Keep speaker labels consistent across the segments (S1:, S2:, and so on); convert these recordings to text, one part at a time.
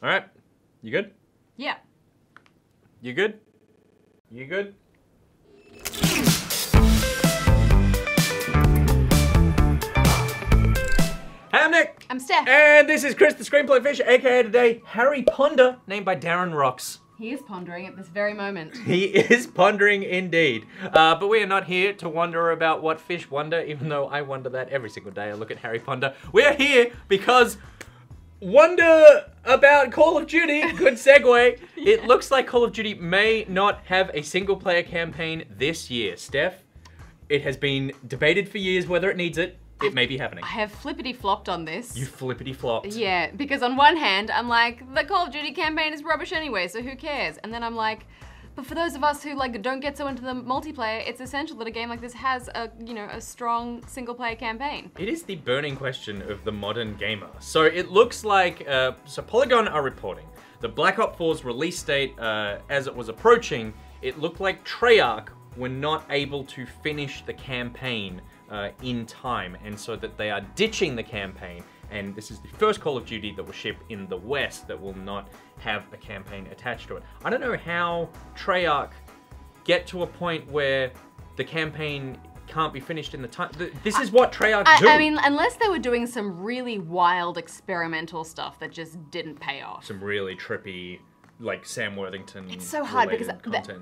S1: All right. You good?
S2: Yeah.
S1: You good? You good? Hey, I'm Nick.
S2: I'm Steph.
S1: And this is Chris, the screenplay fisher, aka today, Harry Ponder, named by Darren Rocks.
S2: He is pondering at this very moment.
S1: He is pondering indeed. But we are not here to wonder about what fish wonder, even though I wonder that every single day I look at Harry Ponder. We are here because wonder about Call of Duty. Good segue. Yeah. It looks like Call of Duty may not have a single player campaign this year. Steph, it has been debated for years whether it needs it. It may be happening.
S2: I have flippity-flopped on this.
S1: You flippity-flopped.
S2: Yeah, because on one hand, I'm like, the Call of Duty campaign is rubbish anyway, so who cares? And then I'm like, but for those of us who like don't get so into the multiplayer, it's essential that a game like this has a, you know, a strong single-player campaign.
S1: It is the burning question of the modern gamer. So it looks like, so Polygon are reporting the Black Ops 4's release date, as it was approaching, it looked like Treyarch were not able to finish the campaign in time, and so that they are ditching the campaign, and this is the first Call of Duty that will ship in the West that will not have a campaign attached to it. I don't know how Treyarch get to a point where the campaign can't be finished in the time. This is what Treyarch do.
S2: I mean, unless they were doing some really wild experimental stuff that just didn't pay off.
S1: Some really trippy, like Sam Worthington.
S2: It's so hard because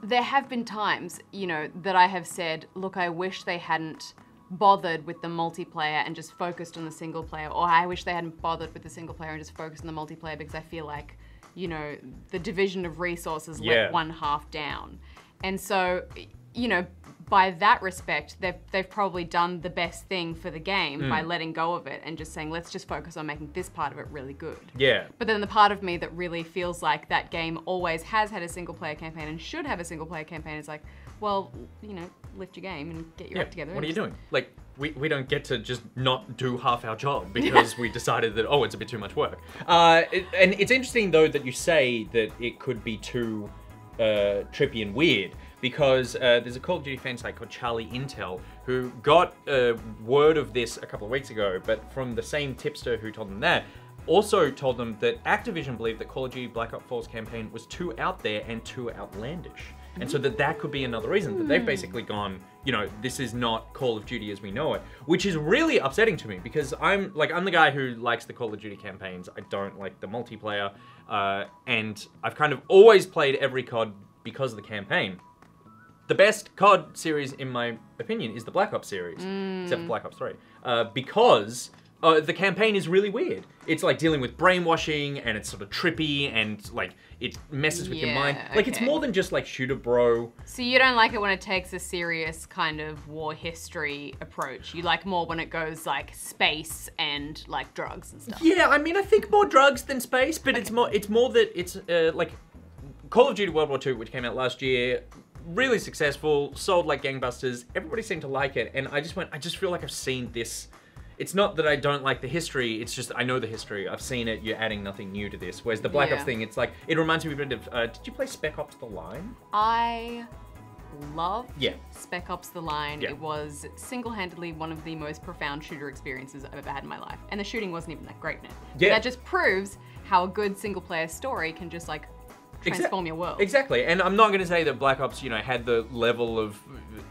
S2: there have been times, you know, that I have said, look, I wish they hadn't bothered with the multiplayer and just focused on the single player, or I wish they hadn't bothered with the single player and just focused on the multiplayer, because I feel like, you know, the division of resources let one half down. And so, you know, by that respect, they've probably done the best thing for the game by letting go of it and just saying, let's just focus on making this part of it really good.
S1: Yeah.
S2: But then the part of me that really feels like that game always has had a single player campaign and should have a single player campaign is like, well, you know, lift your game and get your act together.
S1: What are you doing? Like, we don't get to just not do half our job because we decided that, oh, it's a bit too much work. And it's interesting, though, that you say that it could be too trippy and weird, because there's a Call of Duty fan site called Charlie Intel who got word of this a couple of weeks ago, but from the same tipster who told them that, also told them that Activision believed that Call of Duty Black Ops 4's campaign was too out there and too outlandish. And so that could be another reason that they've basically gone, you know, this is not Call of Duty as we know it, which is really upsetting to me, because I'm the guy who likes the Call of Duty campaigns. I don't like the multiplayer, and I've kind of always played every COD because of the campaign. The best COD series, in my opinion, is the Black Ops series, except for Black Ops 3, because the campaign is really weird. It's like dealing with brainwashing, and it's sort of trippy, and like it messes with your mind. Like it's more than just like shoot a bro.
S2: So you don't like it when it takes a serious kind of war history approach. You like more when it goes like space and like drugs and stuff.
S1: Yeah, I mean, I think more drugs than space, but it's more that it's like Call of Duty World War II, which came out last year. Really successful, sold like gangbusters. Everybody seemed to like it, and I just feel like I've seen this. It's not that I don't like the history, it's just I know the history. I've seen it, you're adding nothing new to this. Whereas the Black Ops thing, it's like, it reminds me a bit of, did you play Spec Ops The Line?
S2: I love Spec Ops The Line.
S1: Yeah.
S2: It was single-handedly one of the most profound shooter experiences I've ever had in my life. And the shooting wasn't even that great in it.
S1: Yeah.
S2: But that just proves how a good single-player story can just like transform your world.
S1: Exactly, and I'm not going to say that Black Ops, you know, had the level of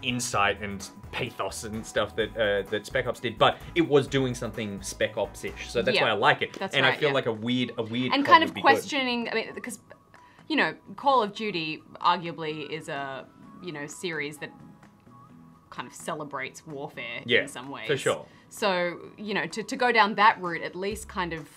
S1: insight and pathos and stuff that that Spec Ops did, but it was doing something Spec Ops-ish, so that's why I like it.
S2: That's
S1: and
S2: right,
S1: I feel like a weird
S2: and kind of questioning. I mean, because you know, Call of Duty arguably is a series that kind of celebrates warfare in some ways.
S1: For sure.
S2: So you know, to go down that route at least kind of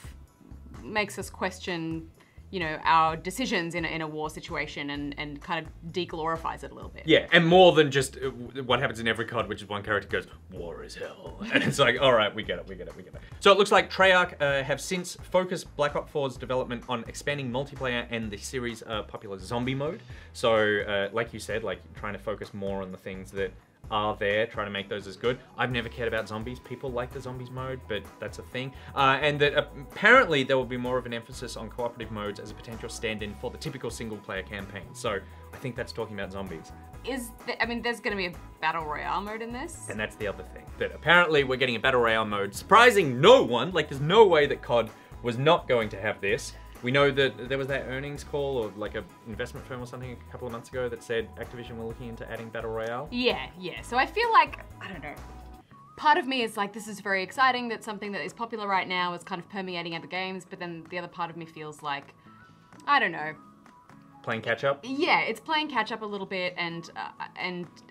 S2: makes us question, you know, our decisions in a war situation, and kind of de-glorifies it a little bit. Yeah,
S1: and more than just what happens in every COD, which is one character goes, war is hell. And it's like, all right, we get it. So it looks like Treyarch have since focused Black Ops 4's development on expanding multiplayer and the series' popular zombie mode. So, like you said, like trying to focus more on the things that are there, trying to make those as good. I've never cared about zombies. People like the zombies mode, but that's a thing. And that apparently there will be more of an emphasis on cooperative modes as a potential stand-in for the typical single-player campaign. So I think that's talking about zombies.
S2: I mean, there's going to be a battle royale mode in this.
S1: And that's the other thing. That apparently we're getting a battle royale mode, surprising no one. Like, there's no way that COD was not going to have this. We know that there was that earnings call or like an investment firm or something a couple of months ago that said Activision were looking into adding Battle Royale.
S2: Yeah. So I feel like, I don't know. Part of me is like, this is very exciting that something that is popular right now is kind of permeating other games, but then the other part of me feels like, I don't know.
S1: Playing catch up?
S2: Yeah, it's playing catch up a little bit, and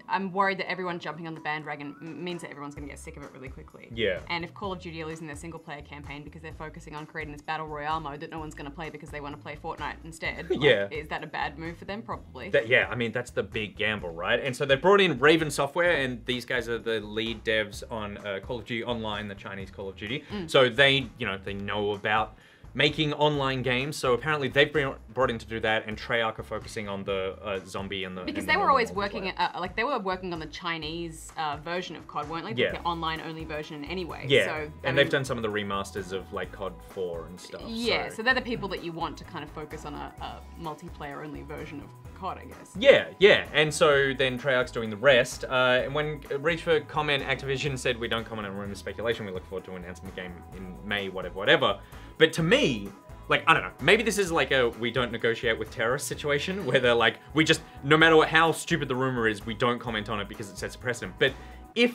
S2: I'm worried that everyone jumping on the bandwagon means that everyone's going to get sick of it really quickly.
S1: Yeah.
S2: And if Call of Duty are losing their single player campaign because they're focusing on creating this battle royale mode that no one's going to play because they want to play Fortnite instead,
S1: yeah.
S2: Is that a bad move for them? Probably.
S1: Yeah, I mean, that's the big gamble, right? And so they brought in Raven Software, and these guys are the lead devs on Call of Duty Online, the Chinese Call of Duty. So they know about making online games, so apparently they've been brought in to do that, and Treyarch are focusing on the zombie and the...
S2: Because they were always working, they were working on the Chinese version of COD, weren't they?
S1: Yeah.
S2: Like the online-only version anyway.
S1: Yeah,
S2: so,
S1: and they've done some of the remasters of like COD 4 and stuff.
S2: Yeah, so they're the people that you want to kind of focus on a multiplayer-only version of COD, I guess.
S1: Yeah, and so then Treyarch's doing the rest, and when Reach for Comment, Activision said, we don't comment on rumor speculation, we look forward to announcing the game in May, whatever. But to me, like, I don't know, maybe this is like a we don't negotiate with terrorists situation, where they're like, we just, no matter how stupid the rumor is, we don't comment on it because it sets a precedent. But if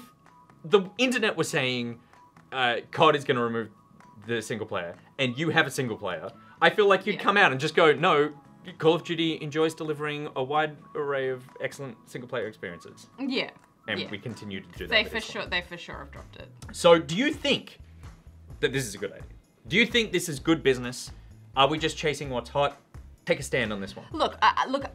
S1: the internet was saying COD is going to remove the single player, and you have a single player, I feel like you'd come out and just go, no, Call of Duty enjoys delivering a wide array of excellent single player experiences.
S2: Yeah.
S1: And we continue to do that.
S2: They for sure have dropped it.
S1: So do you think that this is a good idea? Do you think this is good business? Are we just chasing what's hot? Take a stand on this one.
S2: Look,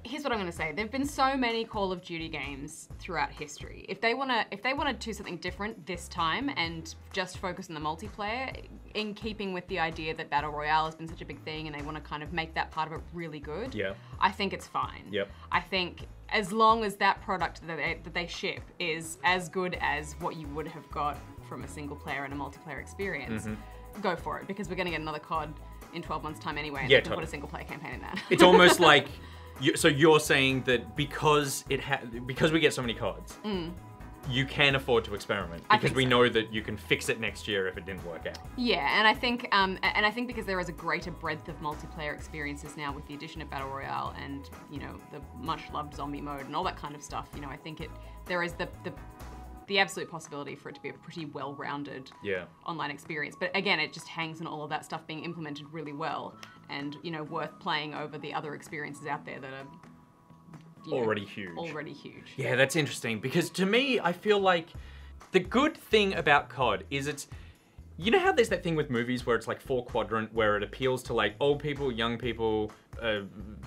S2: here's what I'm going to say. There've been so many Call of Duty games throughout history. If they want to do something different this time and just focus on the multiplayer, in keeping with the idea that Battle Royale has been such a big thing and they want to kind of make that part of it really good, I think it's fine.
S1: Yep.
S2: I think as long as that product that they ship is as good as what you would have got from a single player and a multiplayer experience, go for it, because we're going to get another COD in 12 months' time anyway, and they can put a single player campaign in that.
S1: It's almost like, so you're saying that because we get so many CODs, you can afford to experiment, because we know that you can fix it next year if it didn't work out.
S2: Yeah, and I think because there is a greater breadth of multiplayer experiences now with the addition of Battle Royale and, you know, the much loved zombie mode and all that kind of stuff, you know, I think there is the absolute possibility for it to be a pretty well-rounded online experience. But again, it just hangs on all of that stuff being implemented really well and, you know, worth playing over the other experiences out there that are
S1: already huge. Yeah, that's interesting, because to me, I feel like the good thing about COD is it's, you know how there's that thing with movies where it's like 4-quadrant, where it appeals to like old people, young people,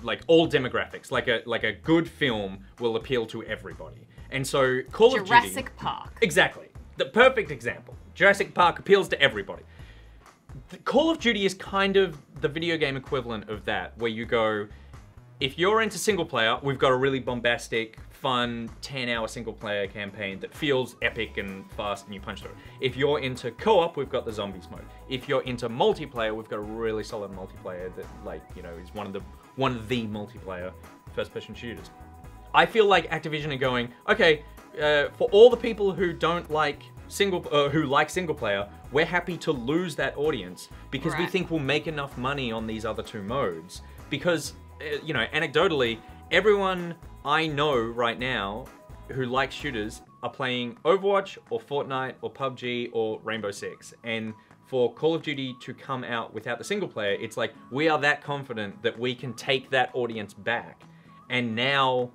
S1: like all demographics. Like a good film will appeal to everybody. And so Call of Duty...
S2: Jurassic Park.
S1: Exactly. The perfect example. Jurassic Park appeals to everybody. Call of Duty is kind of the video game equivalent of that, where you go, if you're into single player, we've got a really bombastic, fun, 10-hour single player campaign that feels epic and fast and you punch through. If you're into co-op, we've got the zombies mode. If you're into multiplayer, we've got a really solid multiplayer that, like, you know, is one of the multiplayer first-person shooters. I feel like Activision are going, okay, for all the people who don't like who like single player, we're happy to lose that audience because we think we'll make enough money on these other two modes. Because, you know, anecdotally, everyone I know right now who likes shooters are playing Overwatch or Fortnite or PUBG or Rainbow Six. And for Call of Duty to come out without the single player, it's like, we are that confident that we can take that audience back and now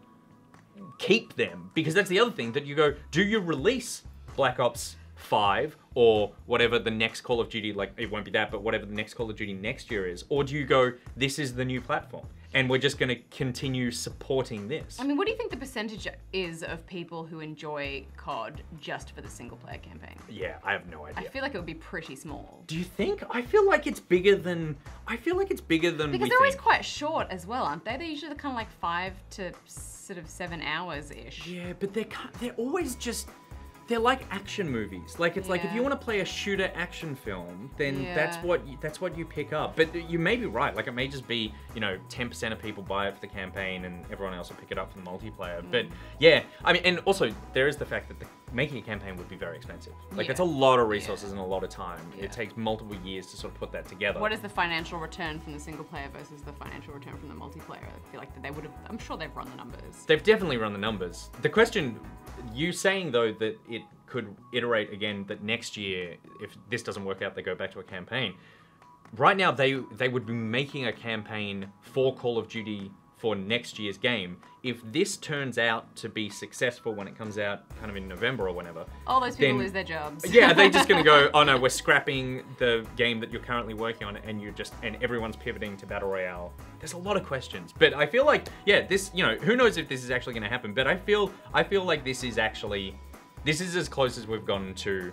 S1: keep them. Because that's the other thing that you go, do you release Black Ops 5 or whatever the next Call of Duty, like it won't be that, but whatever the next Call of Duty next year is? Or do you go, this is the new platform and we're just going to continue supporting this?
S2: I mean, what do you think the percentage is of people who enjoy COD just for the single player campaign?
S1: Yeah, I have no idea.
S2: I feel like it would be pretty small.
S1: Do you think? I feel like it's bigger than
S2: because they're always quite short as well, aren't they? They're usually kind of like 5 to sort of 7 hours-ish.
S1: Yeah, but they're always just... They're like action movies. Like, it's like, if you want to play a shooter action film, then that's what you pick up. But you may be right. Like, it may just be, you know, 10% of people buy it for the campaign and everyone else will pick it up for the multiplayer. But yeah, I mean, and also there is the fact that making a campaign would be very expensive. Like, that's a lot of resources and a lot of time.
S2: Yeah.
S1: It takes multiple years to sort of put that together.
S2: What is the financial return from the single player versus the financial return from the multiplayer? I feel like that they would have, I'm sure they've run the numbers.
S1: They've definitely run the numbers. The question, you saying though that it could iterate again, that next year, if this doesn't work out, they go back to a campaign. Right now, they would be making a campaign for Call of Duty for next year's game. If this turns out to be successful when it comes out kind of in November or whenever,
S2: all those people lose their jobs.
S1: Yeah, are they just going to go, oh no, we're scrapping the game that you're currently working on, and everyone's pivoting to Battle Royale? There's a lot of questions, but I feel like, yeah, this, you know, who knows if this is actually going to happen, but I feel like this is as close as we've gotten to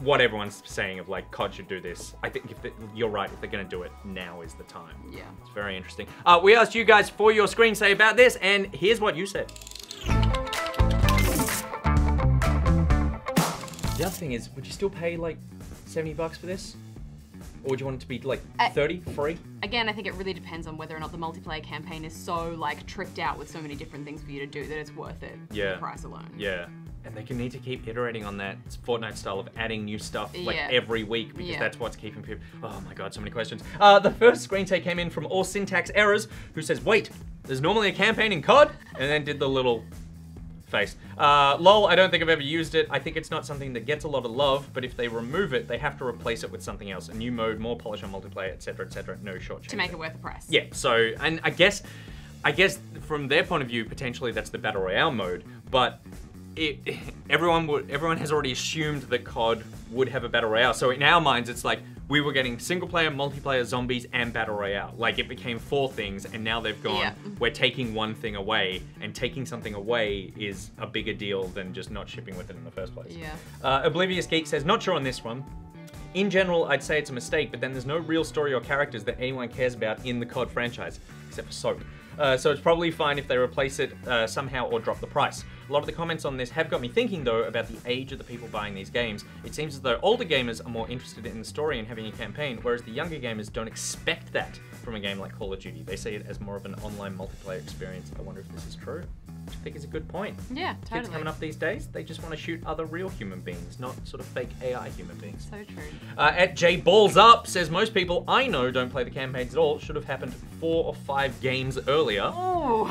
S1: what everyone's saying of like, COD should do this. I think you're right, if they're gonna do it, now is the time.
S2: Yeah.
S1: It's very interesting. We asked you guys for your screenSAY about this, and here's what you said. The other thing is, would you still pay like $70 for this? Or would you want it to be like 30, free?
S2: Again, I think it really depends on whether or not the multiplayer campaign is so like tricked out with so many different things for you to do that it's worth it for the price alone.
S1: Yeah. And they can need to keep iterating on that Fortnite style of adding new stuff like every week, because that's what's keeping people. Oh my god, so many questions. The first screenSAY came in from All Syntax Errors, who says, wait, there's normally a campaign in COD? And then did the little face. Lol, I don't think I've ever used it. I think it's not something that gets a lot of love, but if they remove it, they have to replace it with something else. A new mode, more polish on multiplayer, etc., etc. No short change.
S2: To make it worth the price.
S1: Yeah, so, and I guess from their point of view, potentially that's the Battle Royale mode, but everyone has already assumed that COD would have a Battle Royale. So in our minds, it's like we were getting single player, multiplayer, zombies, and Battle Royale. Like it became 4 things, and now they've gone, we're taking one thing away, and taking something away is a bigger deal than just not shipping with it in the first place.
S2: Yeah.
S1: Oblivious Geek says, not sure on this one. In general, I'd say it's a mistake, but then there's no real story or characters that anyone cares about in the COD franchise, except for Soap. So it's probably fine if they replace it somehow or drop the price. A lot of the comments on this have got me thinking, though, about the age of the people buying these games. It seems as though older gamers are more interested in the story and having a campaign, whereas the younger gamers don't expect that from a game like Call of Duty. They see it as more of an online multiplayer experience. I wonder if this is true. I think it's a good point.
S2: Yeah, totally.
S1: Kids coming up these days, they just want to shoot other real human beings, not sort of fake AI human beings.
S2: So true.
S1: At J Balls Up says, most people I know don't play the campaigns at all. Should have happened 4 or 5 games earlier.
S2: Oh.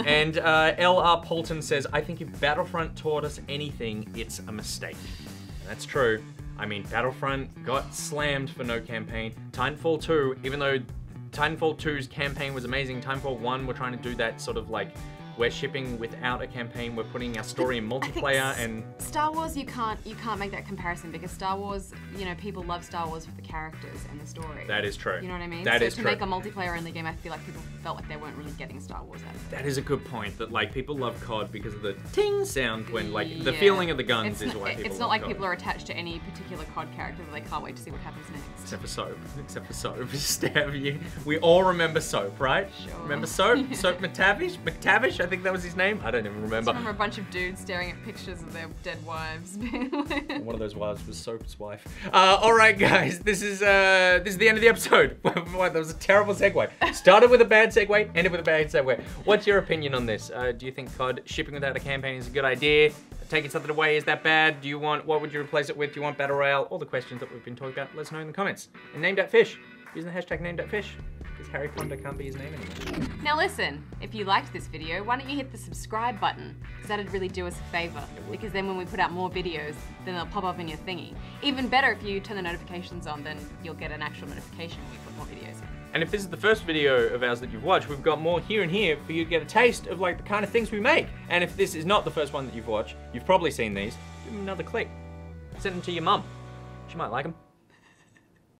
S1: And L.R. Polton says, I think if Battlefront taught us anything, it's a mistake. And that's true. I mean, Battlefront got slammed for no campaign. Titanfall 2, even though Titanfall 2's campaign was amazing, Titanfall 1, we're trying to do that sort of like, we're shipping without a campaign, we're putting our story in multiplayer, and
S2: Star Wars, you can't make that comparison, because Star Wars, you know, people love Star Wars for the characters and the story.
S1: That is true.
S2: You know what I mean?
S1: That is
S2: true.
S1: true.
S2: To make a multiplayer only game, I feel like people felt like they weren't really getting Star Wars out of it.
S1: That is a good point, that like people love COD because of the ting sound when like the feeling of the guns is why people
S2: It's not
S1: love
S2: like
S1: COD.
S2: people are attached to any particular COD character that they can't wait to see what happens next.
S1: Except for Soap. Except for Soap. Steph, we all remember Soap, right?
S2: Sure.
S1: Remember Soap? Soap McTavish? McTavish, I think that was his name. I don't even remember.
S2: I remember a bunch of dudes staring at pictures of their dead wives.
S1: One of those wives was Soap's wife. All right, guys, this is the end of the episode. That was a terrible segue. Started with a bad segue, ended with a bad segue. What's your opinion on this? Do you think COD shipping without a campaign is a good idea? Taking something away, is that bad? What would you replace it with? Do you want Battle Royale? All the questions that we've been talking about, let us know in the comments. And name.fish, using the hashtag name.fish, because Harry Fonda can't be his name anymore.
S2: Now listen, if you liked this video, why don't you hit the subscribe button? Because that'd really do us a favor. Because then when we put out more videos, then they'll pop up in your thingy. Even better, if you turn the notifications on, then you'll get an actual notification when we put more videos in.
S1: And if this is the first video of ours that you've watched, we've got more here and here for you to get a taste of like the kind of things we make. And if this is not the first one that you've watched, you've probably seen these. Give them another click. Send them to your mum. She might like them.